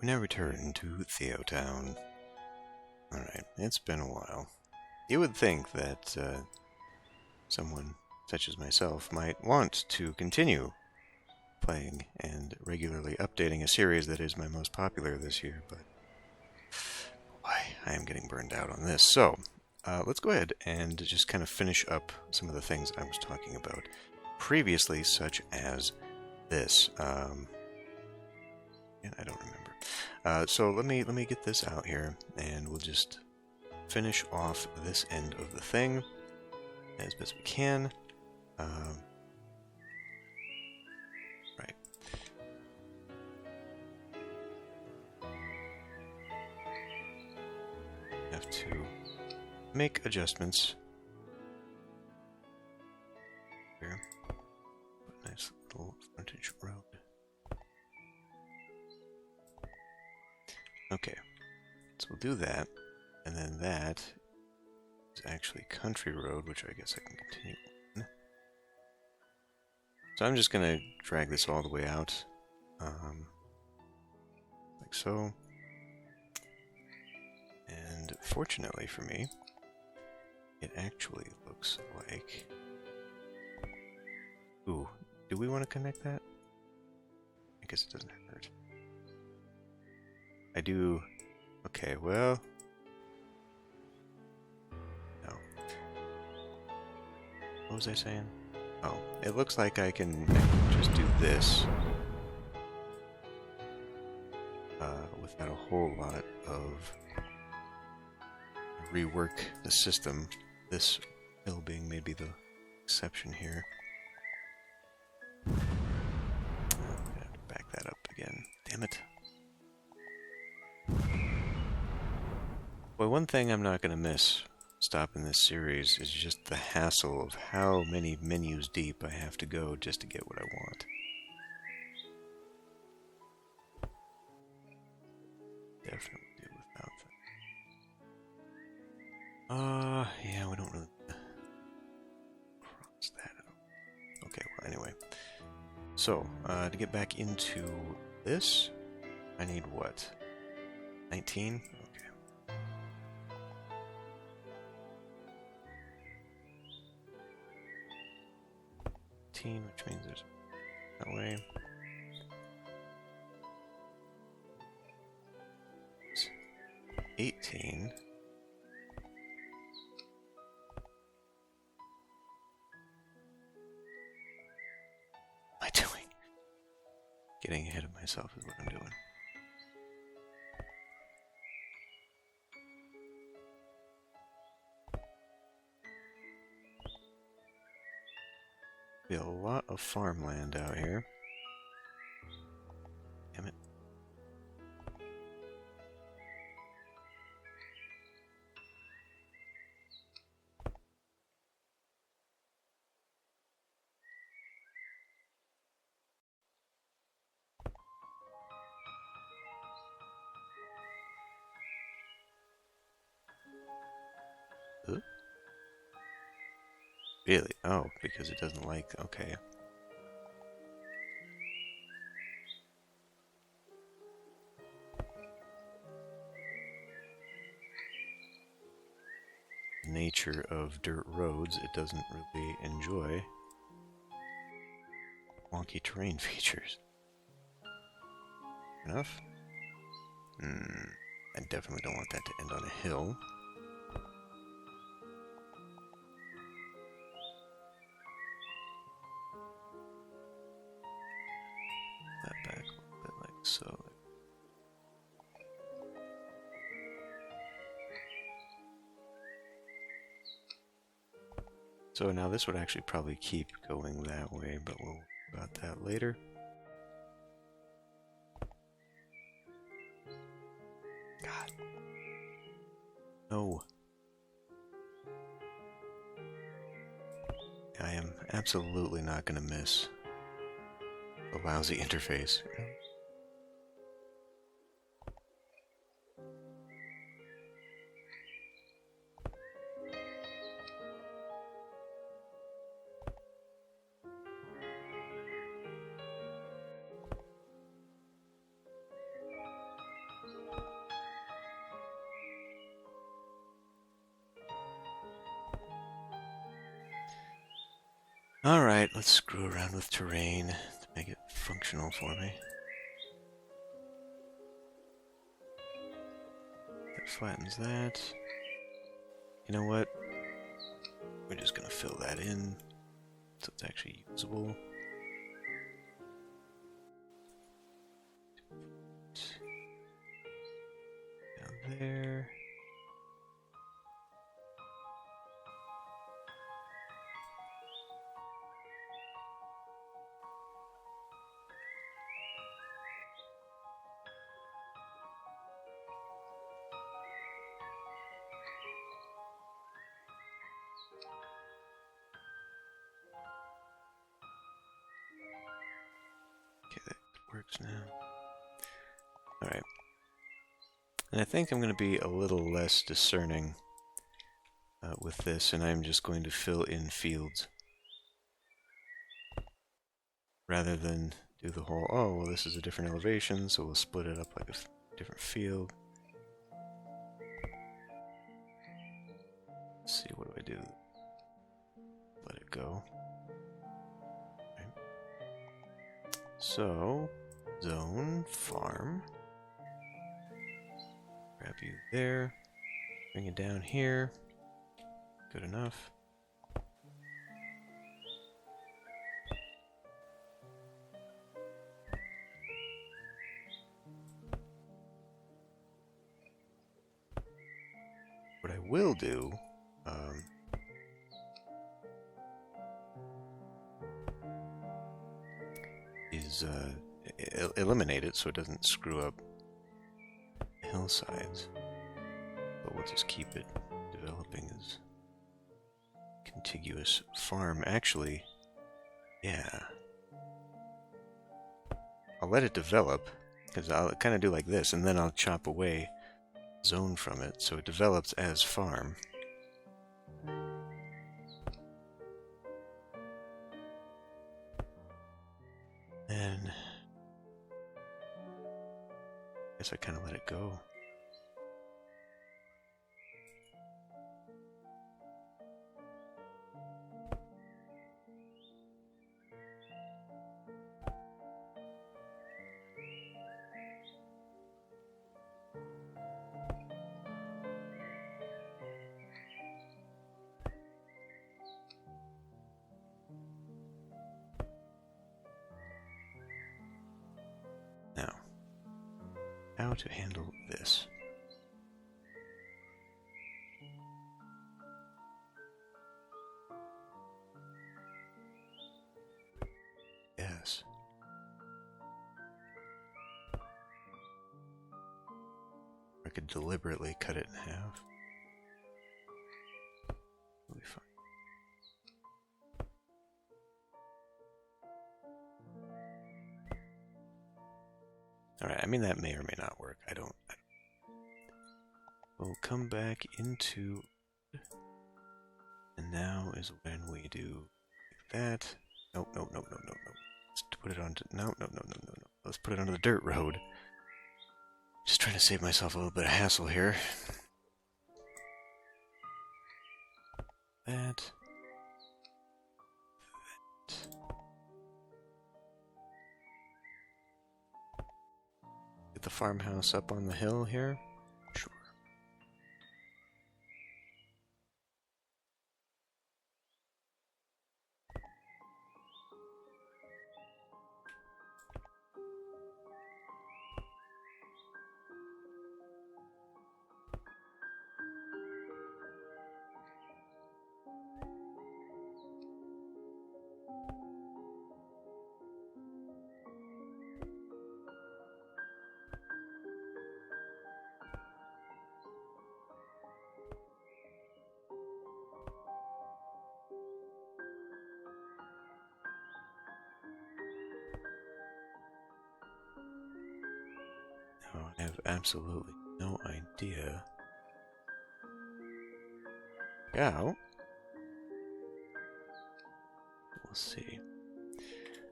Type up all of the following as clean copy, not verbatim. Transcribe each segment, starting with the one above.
We now return to TheoTown. Alright, it's been a while. You would think that someone such as myself might want to continue playing and regularly updating a series that is my most popular this year, but boy, I am getting burned out on this. So, let's go ahead and just kind of finish up some of the things I was talking about previously, such as this. And I don't remember. So let me get this out here, and we'll just finish off this end of the thing as best we can. Right. Have to make adjustments. Here. Nice little frontage road. Okay, so we'll do that, and then that is actually country road, which I guess I can continue on. So I'm just going to drag this all the way out, like so. And fortunately for me, it actually looks like... Ooh, do we want to connect that? I guess it doesn't hurt. I do... Okay, well... No. What was I saying? Oh, it looks like I can just do this without a whole lot of rework the system. This hill being maybe the exception here. I'm gonna have to back that up again. Damn it. Boy, one thing I'm not going to miss stopping this series is just the hassle of how many menus deep I have to go just to get what I want. Definitely do without that. Yeah, we don't really cross that out. Okay, well, anyway. So, to get back into this, I need what? 19? Okay. 18, which means there's that way. 18. What am I doing? Getting ahead of myself is what I'm doing. Be a lot of farmland out here. Damn it. Huh? Really? Oh, because it doesn't like... Okay. Nature of dirt roads, it doesn't really enjoy wonky terrain features. Enough? I definitely don't want that to end on a hill. That back a little bit like so. So now this would actually probably keep going that way, but we'll worry about that later. God. No. I am absolutely not going to miss the lousy interface. Alright, let's screw around with terrain to make it functional for me. That flattens that. You know what? We're just gonna fill that in so it's actually usable. Down there. Okay, that works now. Alright. And I think I'm going to be a little less discerning with this, and I'm just going to fill in fields. Rather than do the whole, oh, well, this is a different elevation, so we'll split it up like a different field. Let's see, what do I do? Let it go. Okay. So, zone, farm. Grab you there. Bring it down here. Good enough. What I will do, is eliminate it so it doesn't screw up hillsides. But we'll just keep it developing as contiguous farm. Actually, yeah. I'll let it develop, because I'll kind of do like this, and then I'll chop away zone from it, so it develops as farm. And I guess I kind of let it go. Now, how to handle this? Yes. I could deliberately cut it in half. It'll be fine. Alright, I mean that may or may not work. I don't. We'll come back into... And now is when we do like that. Nope, nope, nope, nope, nope, nope. Let's put it onto... No, no, no, no, no, no. Let's put it onto the dirt road. Just trying to save myself a little bit of hassle here. That. Get the farmhouse up on the hill here. Sure. I have absolutely no idea. How? We'll see.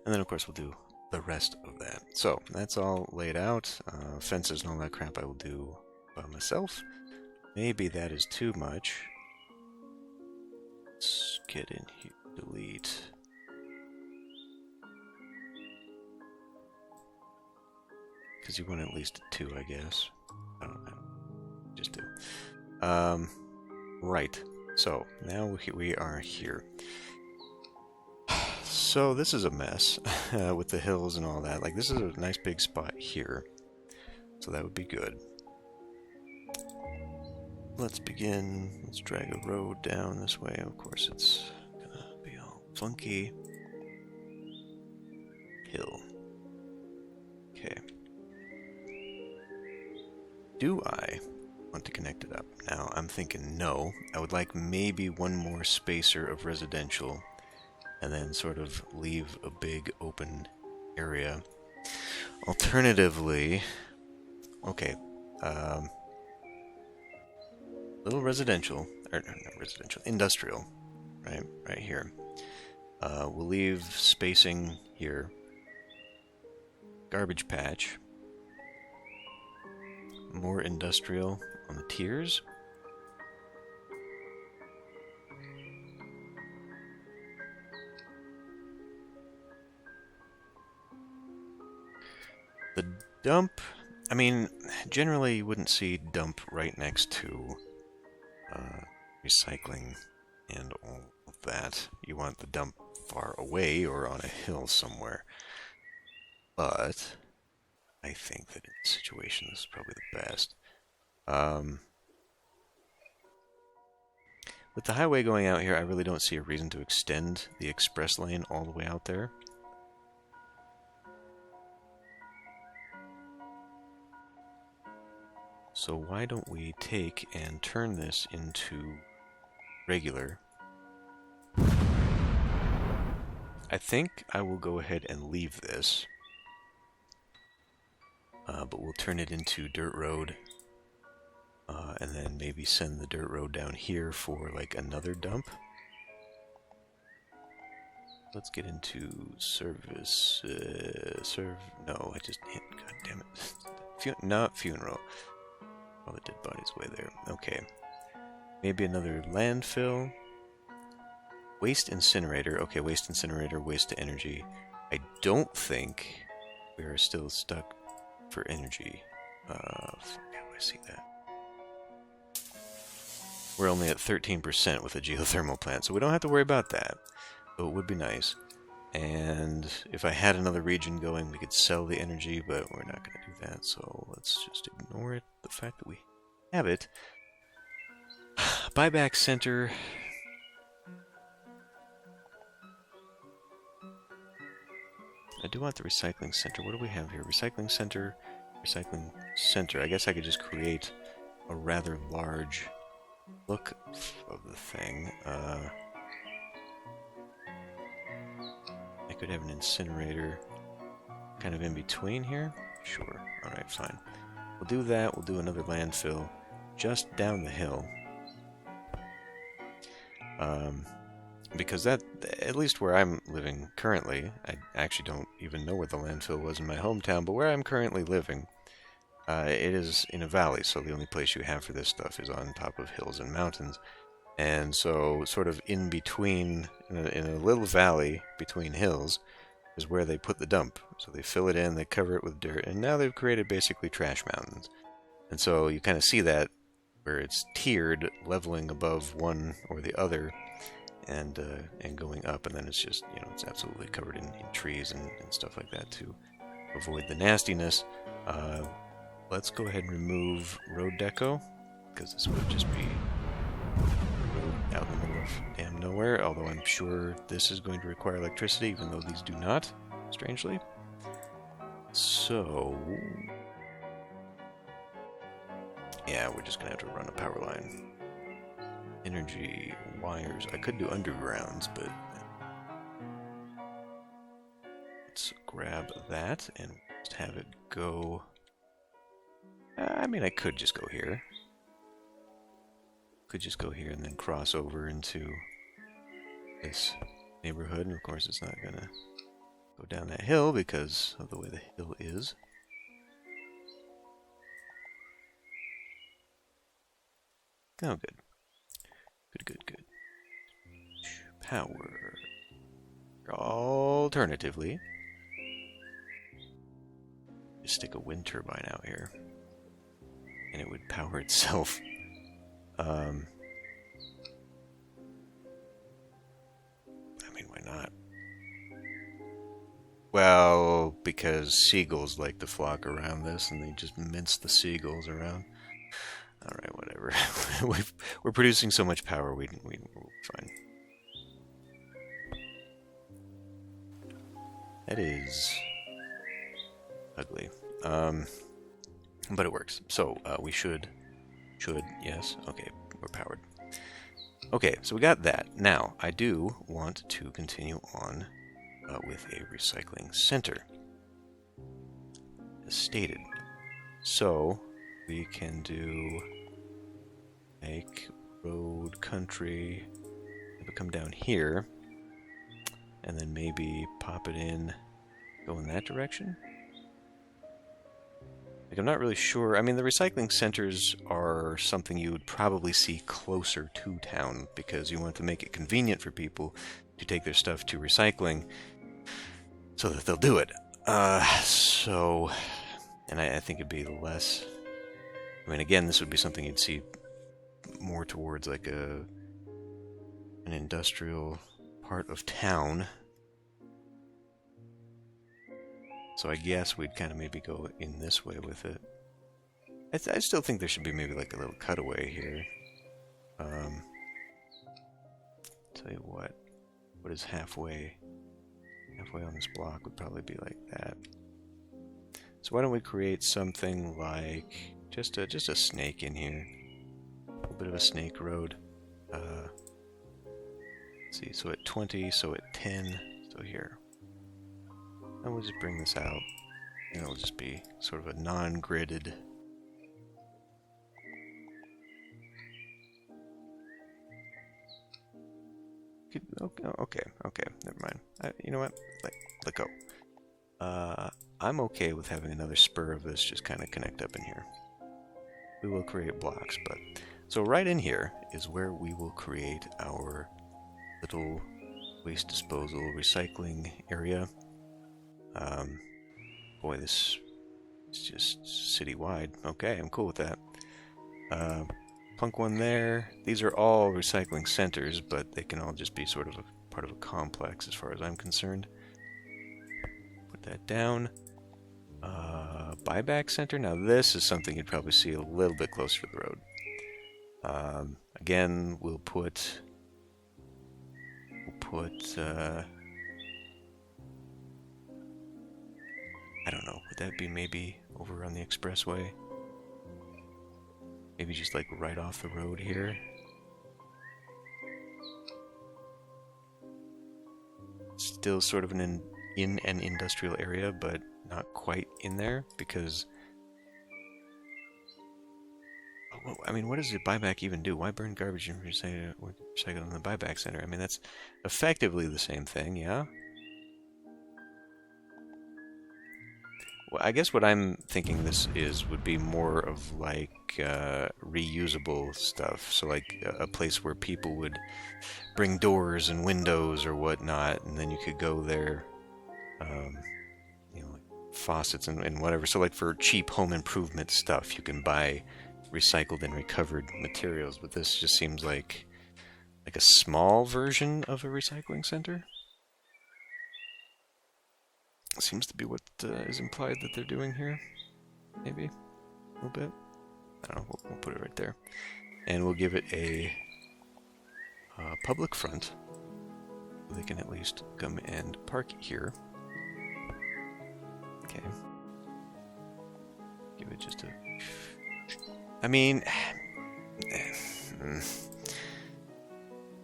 And then, of course, we'll do the rest of that. So, that's all laid out. Fences and all that crap I will do by myself. Maybe that is too much. Let's get in here. Delete. because you want at least 2, I guess. I don't know. Just 2. Right. So, now we are here. So, this is a mess with the hills and all that. Like, this is a nice big spot here. So, that would be good. Let's begin. Let's drag a road down this way. Of course, it's gonna be all funky. Hill. Okay. Do I want to connect it up? Now, I'm thinking no. I would like maybe one more spacer of residential and then sort of leave a big open area. Alternatively, okay, little residential, or not residential, industrial, right here. We'll leave spacing here. Garbage patch. More industrial on the tiers. The dump, I mean, generally you wouldn't see dump right next to recycling and all of that. You want the dump far away or on a hill somewhere. But I think that in this situation this is probably the best. With the highway going out here, I really don't see a reason to extend the express lane all the way out there. So why don't we take and turn this into regular? I think I will go ahead and leave this. But we'll turn it into dirt road. And then maybe send the dirt road down here for like another dump. Let's get into service. No, I just hit. God damn it. Not funeral. Oh, the dead body's way there. Okay. Maybe another landfill. Waste incinerator. Okay, waste incinerator, waste to energy. I don't think we are still stuck for energy. How do I see that? We're only at 13% with a geothermal plant, so we don't have to worry about that. But it would be nice. And if I had another region going, we could sell the energy, but we're not going to do that, so let's just ignore it. The fact that we have it. Buyback center. I do want the recycling center. What do we have here? Recycling center, recycling center. I guess I could just create a rather large look of the thing. I could have an incinerator kind of in between here. Sure. Alright, fine. We'll do that. We'll do another landfill just down the hill. Because that, at least where I'm living currently, I actually don't even know where the landfill was in my hometown, but where I'm currently living, it is in a valley, so the only place you have for this stuff is on top of hills and mountains. And so, sort of in between, in a little valley between hills, is where they put the dump. So they fill it in, they cover it with dirt, and now they've created basically trash mountains. And so you kind of see that, where it's tiered, leveling above one or the other, and going up, and then it's just, you know, it's absolutely covered in trees and stuff like that to avoid the nastiness. Let's go ahead and remove road deco, because this would just be out in the middle of damn nowhere, although I'm sure this is going to require electricity, even though these do not, strangely. So, yeah, we're just going to have to run a power line. Energy, wires, I could do undergrounds, but let's grab that and just have it go. I mean, I could just go here. Could just go here and then cross over into this neighborhood, and of course it's not gonna go down that hill because of the way the hill is. Oh, good. Good. Power. Alternatively, just stick a wind turbine out here, and it would power itself. I mean, why not? Well, because seagulls like to flock around this, and they just mince the seagulls around. Alright, whatever. We're producing so much power, we're fine. That is ugly. But it works. So, we should, yes? Okay, we're powered. Okay, so we got that. Now, I do want to continue on with a recycling center, as stated. So, we can do make road country, have it come down here, and then maybe pop it in, go in that direction? Like, I'm not really sure. I mean, the recycling centers are something you would probably see closer to town, because you want to make it convenient for people to take their stuff to recycling so that they'll do it. And I think it'd be less... I mean, again, this would be something you'd see more towards like an industrial part of town. So I guess we'd kind of maybe go in this way with it. I still think there should be maybe like a little cutaway here. Tell you what is halfway on this block would probably be like that. So why don't we create something like just a snake in here, a little bit of a snake road. Let's see, so at 20, so at 10, so here. And we'll just bring this out, and it'll just be sort of a non-gridded. Okay, never mind. You know what? Let go. I'm okay with having another spur of this just kind of connect up in here. We will create blocks, but... So right in here is where we will create our little waste disposal recycling area. Boy, this is just citywide. Okay, I'm cool with that. Plunk one there. These are all recycling centers, but they can all just be sort of a part of a complex as far as I'm concerned. Put that down. Buyback center. Now this is something you'd probably see a little bit closer to the road. Again, we'll put I don't know, would that be maybe over on the expressway? Maybe just like right off the road here? Still sort of in an industrial area, but not quite in there, because... I mean, what does the buyback even do? Why burn garbage and recycle in the buyback center? I mean, that's effectively the same thing, yeah? Well, I guess what I'm thinking this would be more of like reusable stuff. So like a place where people would bring doors and windows or whatnot, and then you could go there, like faucets and whatever. So like for cheap home improvement stuff, you can buy recycled and recovered materials, but this just seems like a small version of a recycling center. Seems to be what is implied that they're doing here. Maybe a little bit. I don't know. We'll put it right there, and we'll give it a public front. They can at least come and park here. Okay. Give it just a... I mean...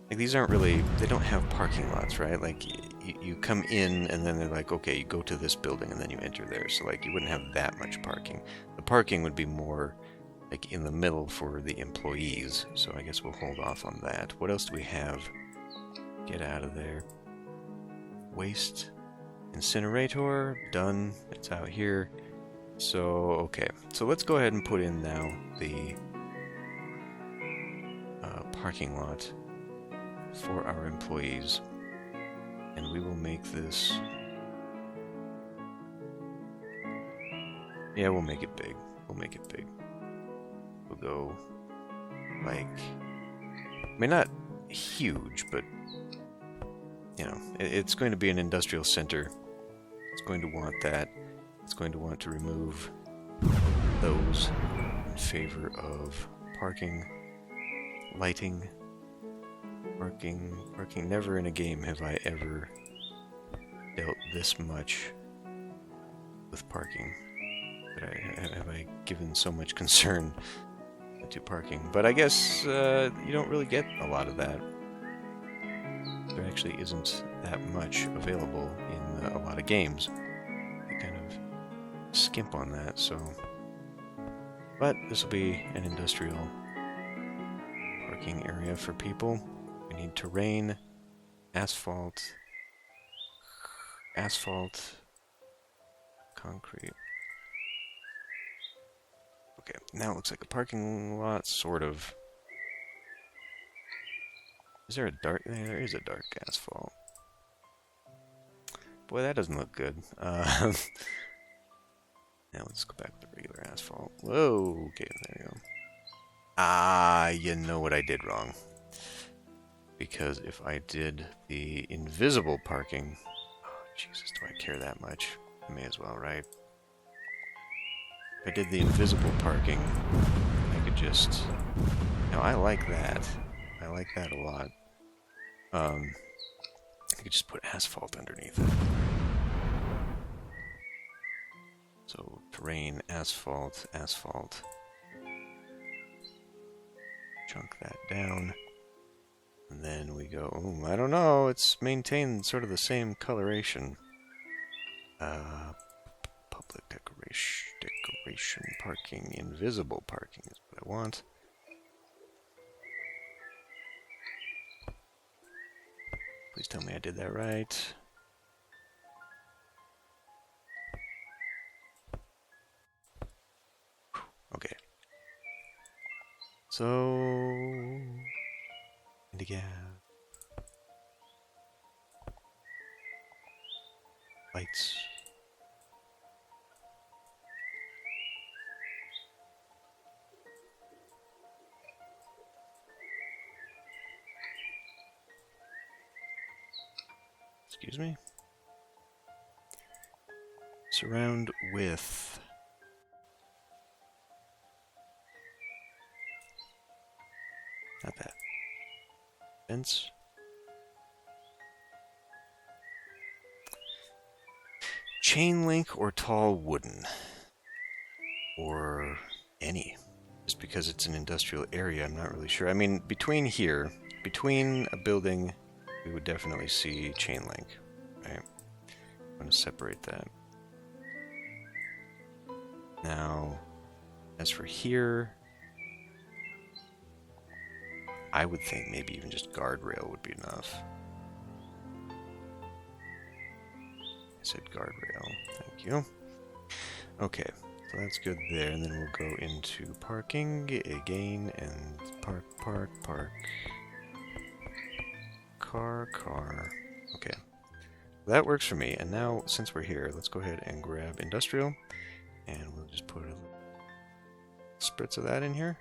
Like, these aren't really... They don't have parking lots, right? Like, you come in, and then they're like, okay, you go to this building, and then you enter there. So, like, you wouldn't have that much parking. The parking would be more, like, in the middle for the employees. So I guess we'll hold off on that. What else do we have? Get out of there. Waste incinerator. Done. It's out here. So, okay. So let's go ahead and put in now the parking lot for our employees. And we will make this Yeah, we'll make it big. We'll make it big. We'll go, like... I mean, not huge, but... You know, it's going to be an industrial center. It's going to want that. It's going to want to remove those in favor of parking, lighting, parking. Never in a game have I ever dealt this much with parking. But have I given so much concern to parking? But I guess you don't really get a lot of that. There actually isn't that much available in a lot of games. They kind of skimp on that, so... But this will be an industrial parking area for people. We need terrain, asphalt, concrete. Okay, now it looks like a parking lot, sort of. Is there a dark... There is a dark asphalt. Boy, that doesn't look good. Now let's go back to the regular asphalt. Whoa, okay, there we go. Ah, you know what I did wrong. Because if I did the invisible parking... Oh, Jesus, do I care that much? I may as well, right? If I did the invisible parking, I could just... Now, I like that. I like that a lot. I could just put asphalt underneath it. So, terrain, asphalt. Chunk that down. And then we go, oh, I don't know, it's maintained sort of the same coloration. Public decoration parking, invisible parking is what I want. Please tell me I did that right. Okay. So... Indigo. Lights. Excuse me. Surround with... Not that. Fence. Chain link or tall wooden. Or any. Just because it's an industrial area, I'm not really sure. I mean, between a building, we would definitely see chain link. Right? I'm going to separate that. Now, as for here, I would think maybe even just guardrail would be enough. I said guardrail. Thank you. Okay, so that's good there, and then we'll go into parking again, and park. Car. Okay. That works for me, and now, since we're here, let's go ahead and grab industrial, and we'll just put a spritz of that in here.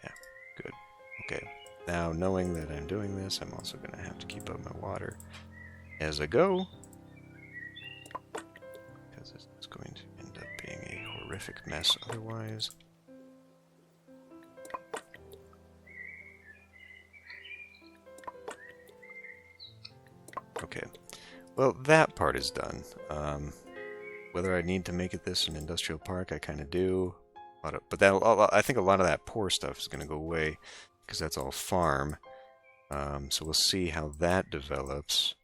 Yeah, good. Okay, now knowing that I'm doing this, I'm also going to have to keep up my water as I go, because it's going to end up being a horrific mess otherwise. Okay, well, that part is done. Whether I need to make this an industrial park, I kind of do. But I think a lot of that poor stuff is going to go away, because that's all farm. So we'll see how that develops.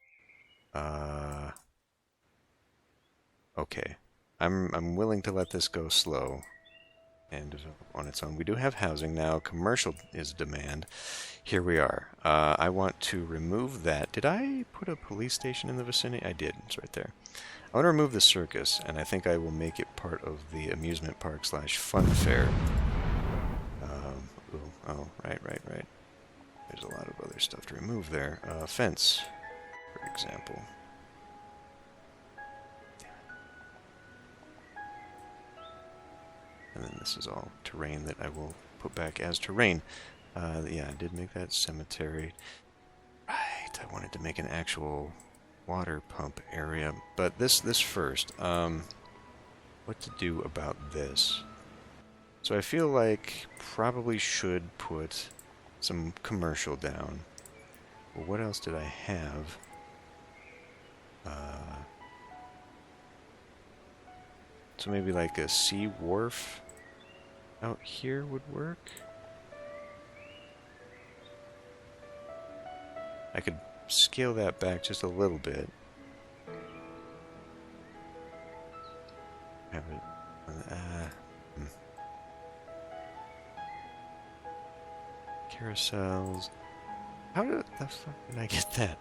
Okay, I'm willing to let this go slow and develop on its own. We do have housing now. Commercial is demand. Here we are. I want to remove that. Did I put a police station in the vicinity? I did. It's right there. I want to remove the circus, and I think I will make it part of the amusement park / fun fair. Oh, right. There's a lot of other stuff to remove there. Fence, for example. And then this is all terrain that I will put back as terrain. Yeah, I did make that cemetery. Right, I wanted to make an actual water pump area. But this first. What to do about this? So I feel like probably should put some commercial down. Well, what else did I have? So maybe like a sea wharf out here would work. I could scale that back just a little bit. Have it. Carousels. How the fuck did I get that?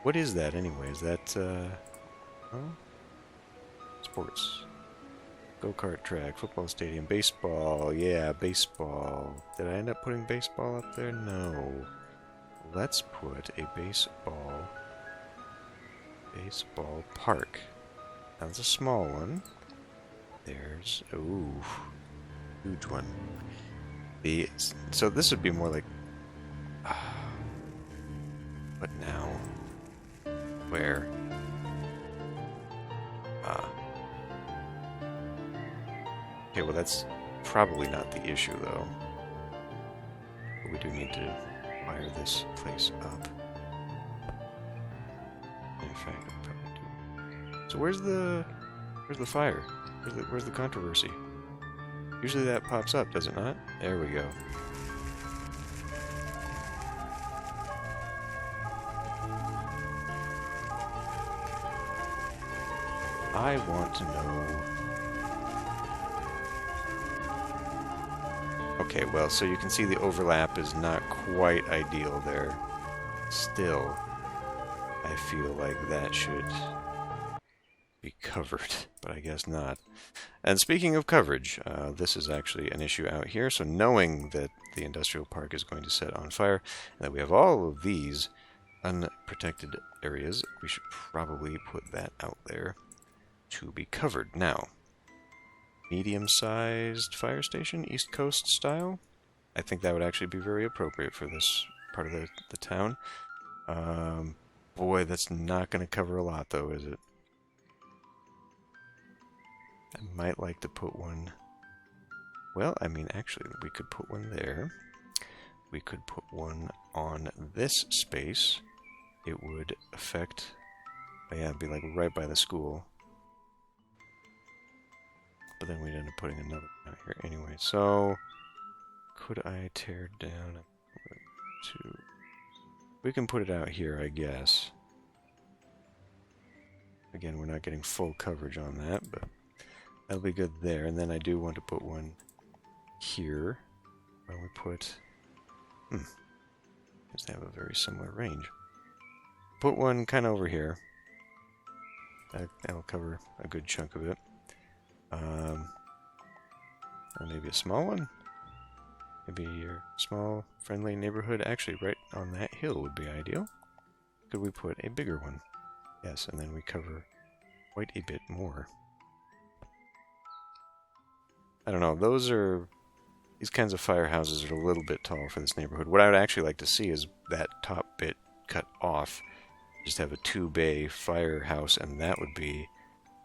What is that anyway? Is that, oh? Sports. Go-kart track, football stadium, baseball. Yeah, baseball. Did I end up putting baseball up there? No. Let's put a baseball park. That's a small one. There's, ooh, huge one. So this would be more like, what now? Where? Okay, well that's probably not the issue though. But we do need to wire this place up. In fact, I probably do. So where's the fire? Where's the controversy? Usually that pops up, does it not? There we go. I want to know... Okay, well, so you can see the overlap is not quite ideal there. Still, I feel like that should be covered, but I guess not. And speaking of coverage, this is actually an issue out here, so knowing that the industrial park is going to set on fire, and that we have all of these unprotected areas, we should probably put that out there to be covered. Now, medium-sized fire station, East Coast style. I think that would actually be very appropriate for this part of the town. Boy, that's not going to cover a lot, though, is it? I might like to put one... Well, I mean, actually, we could put one there. We could put one on this space. It would affect... Yeah, it'd be like right by the school. But then we'd end up putting another out here anyway. So, could I tear down to... We can put it out here, I guess. Again, we're not getting full coverage on that, but that'll be good there. And then I do want to put one here. Where we put... Because they have a very similar range. Put one kind of over here. That'll cover a good chunk of it. Or maybe a small one? Maybe your small, friendly neighborhood. Actually, right on that hill would be ideal. Could we put a bigger one? Yes, and then we cover quite a bit more. I don't know, these kinds of firehouses are a little bit tall for this neighborhood. What I would actually like to see is that top bit cut off. Just have a 2-bay firehouse, and that would be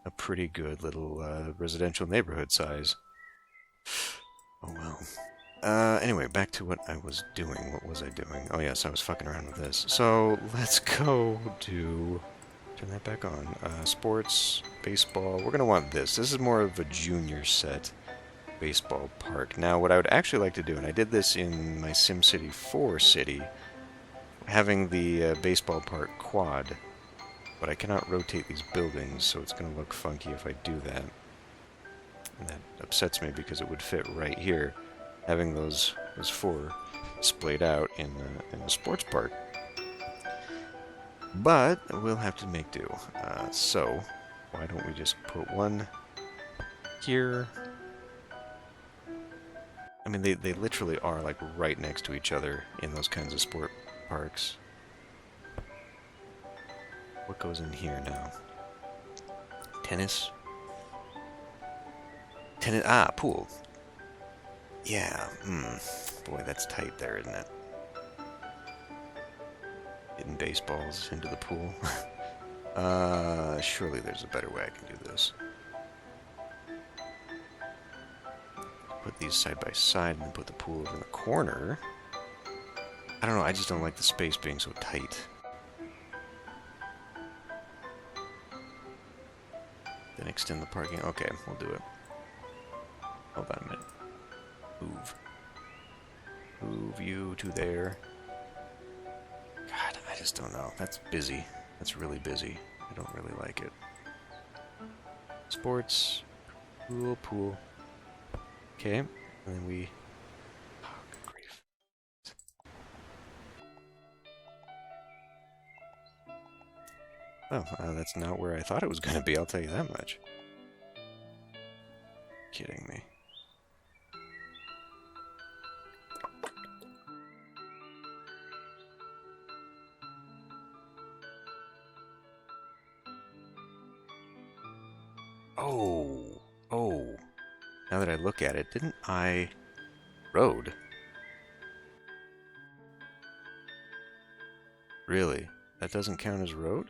a pretty good little residential neighborhood size. Oh well. Anyway, back to what I was doing. What was I doing? Oh yes, I was fucking around with this. So, let's go to... Turn that back on. Sports, baseball. We're going to want this. This is more of a junior set baseball park. Now, what I would actually like to do, and I did this in my SimCity 4 city, having the baseball park quad, but I cannot rotate these buildings, so it's going to look funky if I do that. And that upsets me because it would fit right here, having those 4 splayed out in a sports park. But we'll have to make do. So, why don't we just put one here? I mean, they literally are like right next to each other in those kinds of sport parks. What goes in here now? Tennis? Pool. Yeah, boy, that's tight there, isn't it? Hitting baseballs into the pool. Surely there's a better way I can do this. Put these side by side and then put the pool over in the corner. I don't know, I just don't like the space being so tight. Then extend the parking. Okay, we'll do it. Hold on a minute. Move. Move you to there. God, I just don't know. That's busy. That's really busy. I don't really like it. Sports. Pool. Okay. And then we... Oh, good grief. Oh, that's not where I thought it was going to be, I'll tell you that much. Kidding me. Oh. Now that I look at it, didn't I... Road? Really? That doesn't count as road?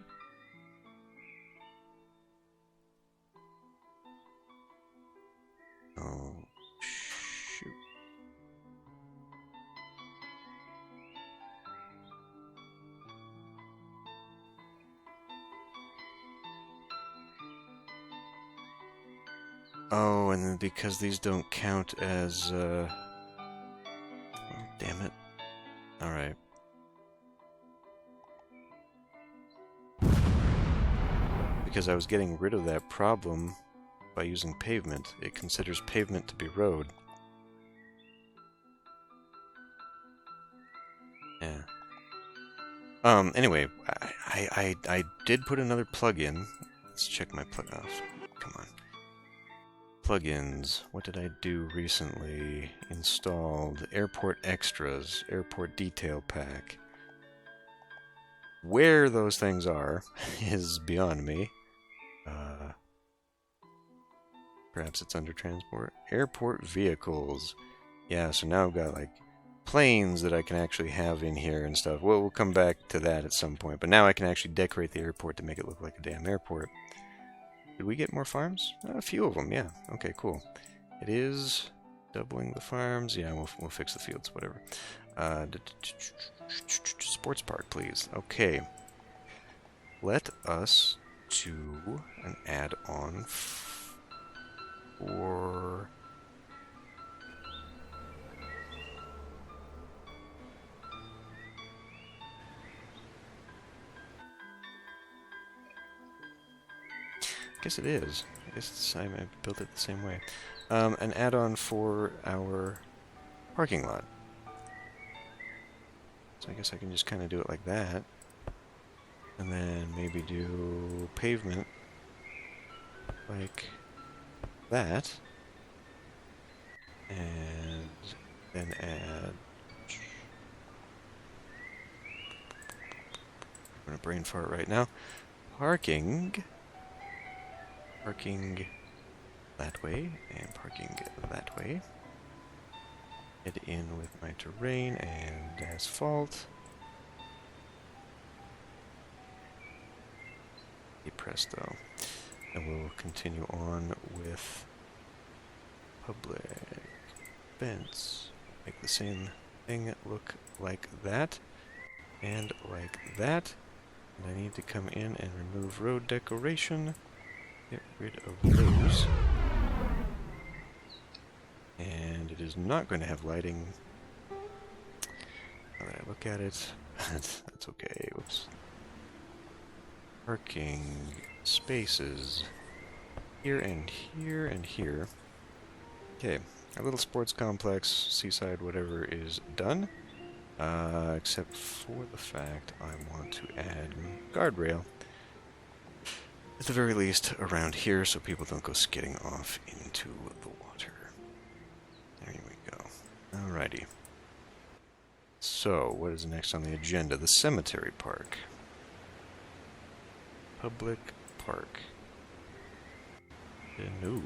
Oh, shoot. Oh, and then because these don't count as, oh, damn it. Alright. Because I was getting rid of that problem by using pavement. It considers pavement to be road. Yeah. Anyway, I did put another plug-in. Let's check my plug off. Come on. Plugins. What did I do recently? Installed Airport Extras, Airport Detail Pack. Where those things are is beyond me. Perhaps it's under transport. Airport vehicles. Yeah, so now I've got like planes that I can actually have in here and stuff. Well, we'll come back to that at some point. But now I can actually decorate the airport to make it look like a damn airport. Did we get more farms? A few of them, yeah. Okay, cool. It is doubling the farms. Yeah, we'll fix the fields, whatever. Sports park, please. Okay. Let us do an add-on for... I guess it is. I guess I built it the same way. An add-on for our parking lot. So I guess I can just kind of do it like that. And then maybe do pavement like that. And then add... I'm gonna brain fart right now. Parking that way, and parking that way. Head in with my terrain and asphalt. Presto. And we'll continue on with public events. Make the same thing look like that, and like that. And I need to come in and remove road decoration. Get rid of those. And it is not going to have lighting. Now that I look at it, that's okay. Whoops. Parking spaces here and here and here. Okay, our little sports complex, seaside, whatever is done. Except for the fact I want to add guardrail. At the very least around here so people don't go skidding off into the water. There we go. Alrighty. So, what is next on the agenda? The cemetery park. Public park. No,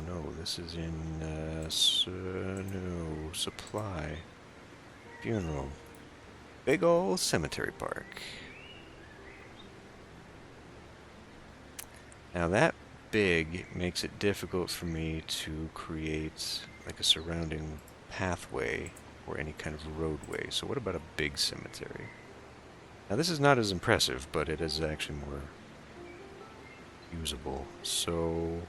no. This is in, no, supply. Funeral. Big ol' cemetery park. Now that big makes it difficult for me to create like a surrounding pathway or any kind of roadway. So what about a big cemetery? Now this is not as impressive, but it is actually more usable. So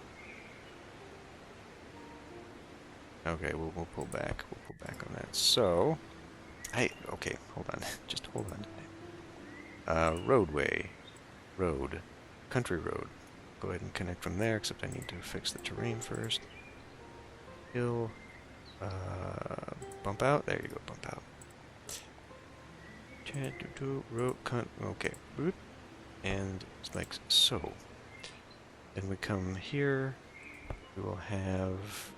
okay, we'll pull back. We'll pull back on that. So okay, hold on. Just hold on. Roadway. Road. Country road. Go ahead and connect from there, except I need to fix the terrain first. Hill. Bump out. There you go, bump out. Road, okay. And like so. Then we come here. We will have...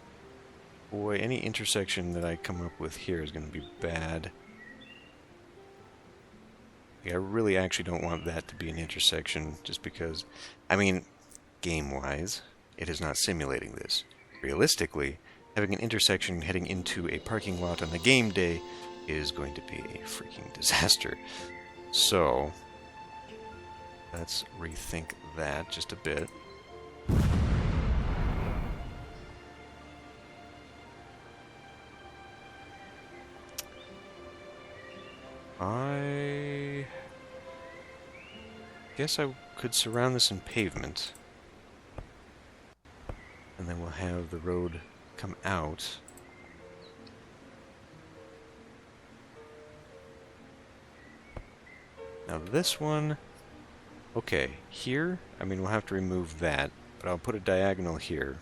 Boy, any intersection that I come up with here is going to be bad. I really actually don't want that to be an intersection, just because, I mean, game-wise, it is not simulating this. Realistically, having an intersection heading into a parking lot on a game day is going to be a freaking disaster. So, let's rethink that just a bit. I guess I could surround this in pavement. And then we'll have the road come out. Now this one, okay, here, I mean we'll have to remove that, but I'll put a diagonal here.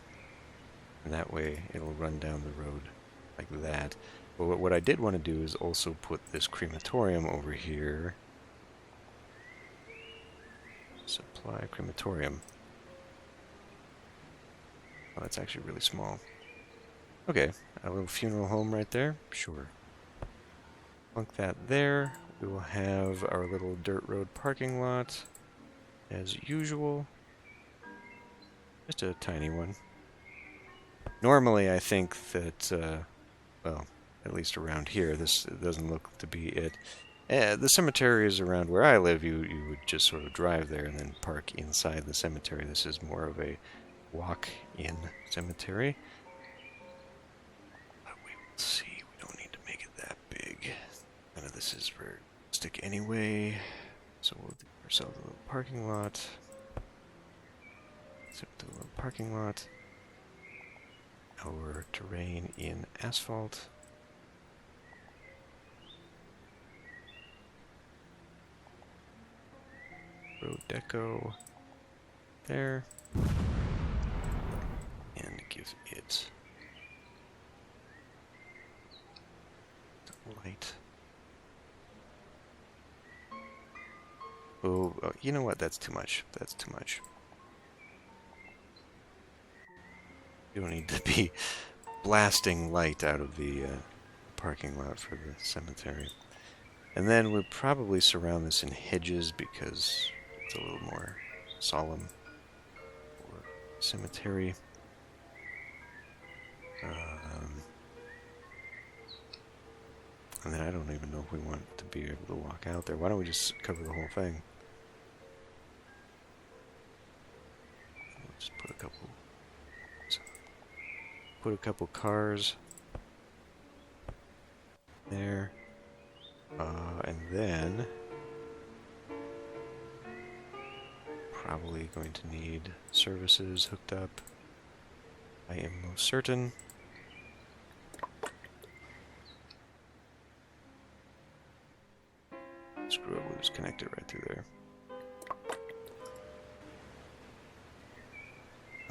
And that way it'll run down the road like that. But what I did want to do is also put this crematorium over here. Supply crematorium. Oh, that's actually really small. Okay, a little funeral home right there. Sure. Plunk that there. We will have our little dirt road parking lot as usual. Just a tiny one. Normally, I think that, well, at least around here, this doesn't look to be it. The cemeteries around where I live, you would just sort of drive there and then park inside the cemetery. This is more of a walk-in cemetery. But we will see. We don't need to make it that big. None of this is realistic anyway. So we'll do ourselves a little parking lot. Zip to a little parking lot. Our terrain in asphalt. Road deco there. And give it light. Oh, you know what? That's too much. That's too much. You don't need to be blasting light out of the parking lot for the cemetery. And then we'll probably surround this in hedges because it's a little more solemn for cemetery. And then I don't even know if we want to be able to walk out there. Why don't we just cover the whole thing? We'll just put a couple cars there. And then probably going to need services hooked up. I am most certain. Screw it, we'll just connect it right through there.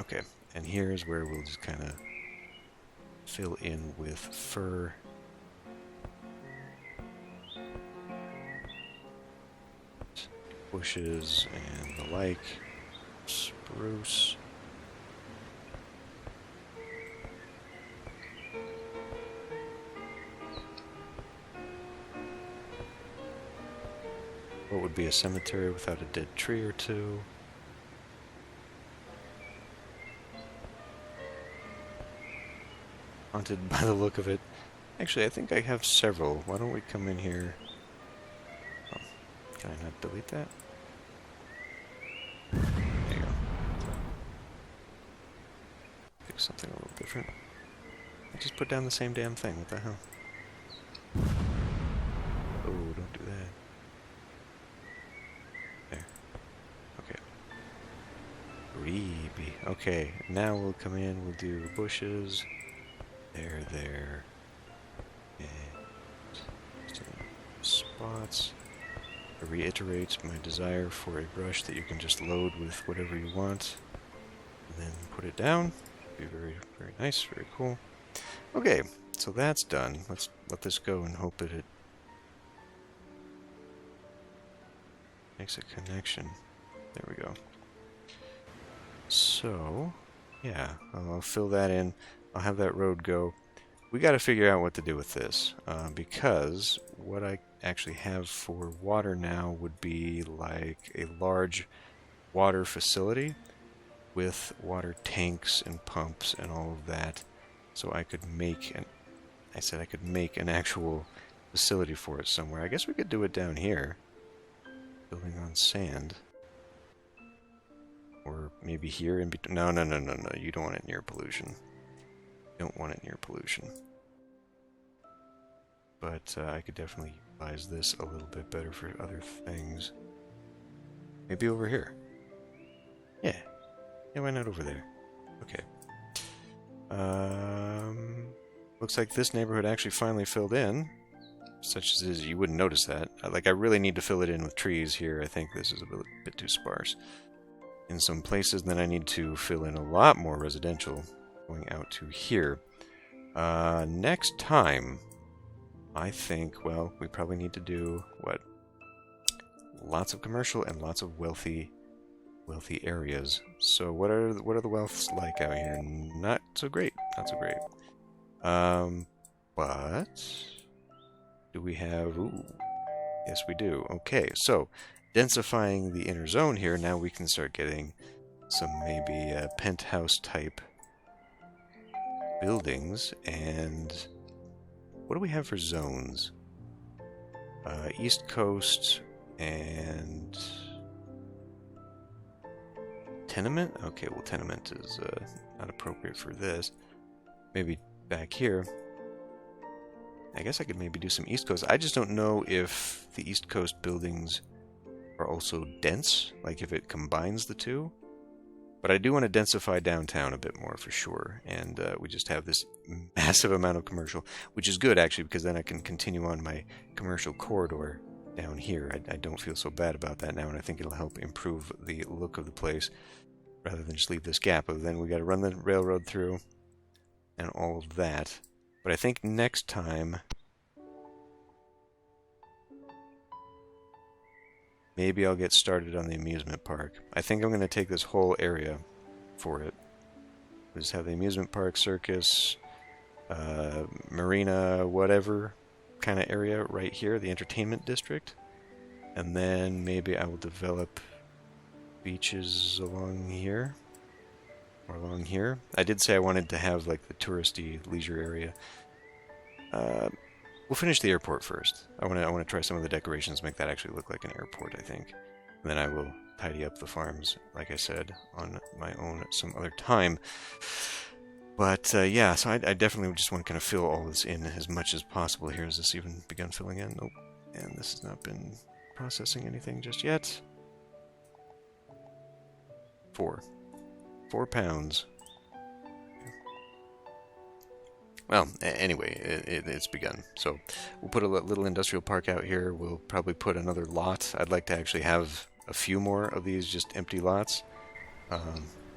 Okay, and here's where we'll just kind of fill in with fir. Bushes and the like. Spruce. What would be a cemetery without a dead tree or two? haunted by the look of it. Actually, I think I have several. Why don't we come in here? Oh, can I not delete that? There you go. Pick something a little different. I just put down the same damn thing. What the hell? Oh, don't do that. There. Okay. Creepy. Okay, now we'll come in, we'll do bushes. There. And spots. It reiterates my desire for a brush that you can just load with whatever you want. And then put it down. Be very, very nice, very cool. Okay, so that's done. Let's let this go and hope that it makes a connection. There we go. So, yeah, I'll fill that in. I'll have that road go. We got to figure out what to do with this, because what I actually have for water now would be like a large water facility with water tanks and pumps and all of that. So I could make I said I could make an actual facility for it somewhere. I guess we could do it down here. Building on sand. Or maybe here in between. No. You don't want it near pollution. You don't want it near pollution. But I could definitely utilize this a little bit better for other things. Maybe over here. Yeah. Yeah, why not over there? Okay. Looks like this neighborhood actually finally filled in. Such as it is, you wouldn't notice that. Like, I really need to fill it in with trees here. I think this is a bit too sparse in some places. Then I need to fill in a lot more residential going out to here. Next time, I think, well, we probably need to do, what? Lots of commercial and lots of wealthy areas. So what are the wealths like out here? Not so great. Not so great. But do we have... Ooh. Yes, we do. Okay, so densifying the inner zone here, now we can start getting some maybe penthouse type buildings. And what do we have for zones? East Coast and tenement? Okay, well, tenement is not appropriate for this. Maybe back here. I guess I could maybe do some East Coast. I just don't know if the East Coast buildings are also dense, like if it combines the two. But I do want to densify downtown a bit more for sure. And we just have this massive amount of commercial, which is good actually, because then I can continue on my commercial corridor down here. I don't feel so bad about that now, and I think it'll help improve the look of the place rather than just leave this gap. But then we got to run the railroad through and all of that. But I think next time, maybe I'll get started on the amusement park. I think I'm going to take this whole area for it. Just have the amusement park, circus, marina, whatever kind of area right here, the entertainment district. And then maybe I will develop beaches along here. Or along here. I did say I wanted to have like the touristy leisure area. We'll finish the airport first. I want to try some of the decorations, make that actually look like an airport, I think. And then I will tidy up the farms, like I said, on my own at some other time. But yeah, so I definitely just want to kind of fill all this in as much as possible here. Has this even begun filling in? Nope. And this has not been processing anything just yet. 4 pounds. Well, anyway, it's begun. So we'll put a little industrial park out here. We'll probably put another lot. I'd like to actually have a few more of these just empty lots.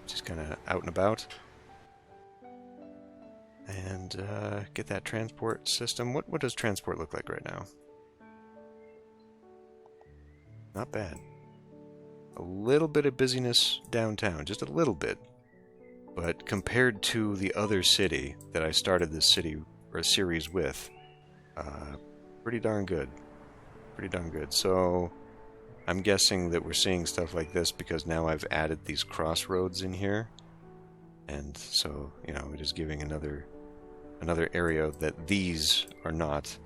Just kind of out and about. And get that transport system. What does transport look like right now? Not bad. A little bit of busyness downtown, just a little bit. But compared to the other city that I started this series with, pretty darn good. Pretty darn good. So I'm guessing that we're seeing stuff like this because now I've added these crossroads in here. And so, you know, it is giving another another area that these are not.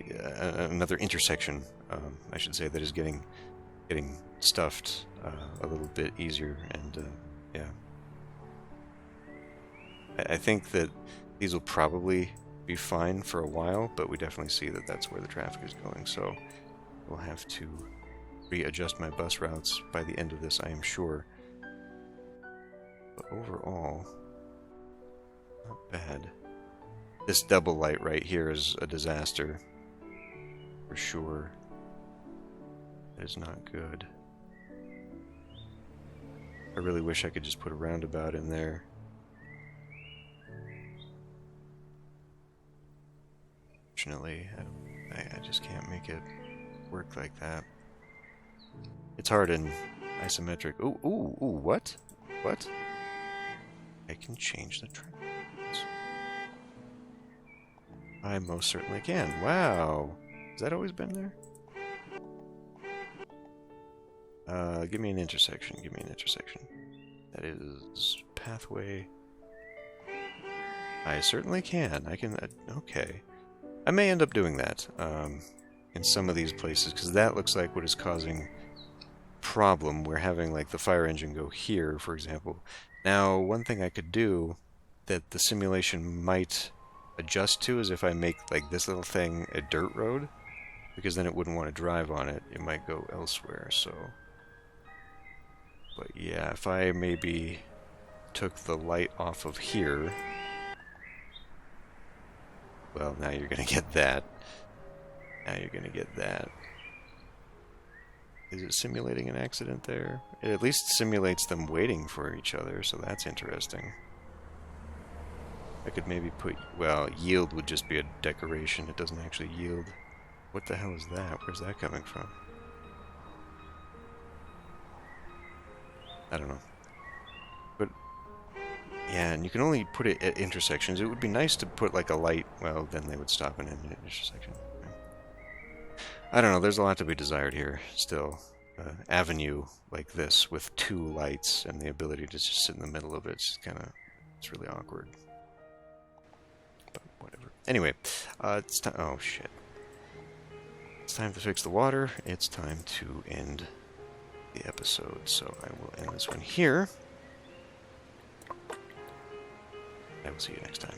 Another intersection, I should say, that is getting stuffed a little bit easier, and yeah. I think that these will probably be fine for a while, but we definitely see that that's where the traffic is going, so we'll have to readjust my bus routes by the end of this, I am sure. But overall, not bad. This double light right here is a disaster. For sure. That is not good. I really wish I could just put a roundabout in there. Fortunately, I just can't make it work like that. It's hard in isometric. Ooh, what? What? I can change the trend. I most certainly can. Wow. Has that always been there? Give me an intersection. Give me an intersection. That is pathway. I certainly can. I can. Okay. I may end up doing that in some of these places, because that looks like what is causing problem. We're having like the fire engine go here, for example. Now, one thing I could do that the simulation might adjust to is if I make like this little thing a dirt road, because then it wouldn't want to drive on it. It might go elsewhere, so. But yeah, if I maybe took the light off of here. Well, now you're going to get that. Now you're going to get that. Is it simulating an accident there? It at least simulates them waiting for each other, so that's interesting. I could maybe put... Well, yield would just be a decoration. It doesn't actually yield. What the hell is that? Where's that coming from? I don't know. But... Yeah, and you can only put it at intersections. It would be nice to put like a light. Well, then they would stop in an intersection. I don't know. There's a lot to be desired here still. Avenue like this with two lights and the ability to just sit in the middle of it's kind of... It's really awkward. But whatever. Anyway, it's time... Oh, shit. It's time to fix the water. It's time to end the episode. So I will end this one here. I will see you next time.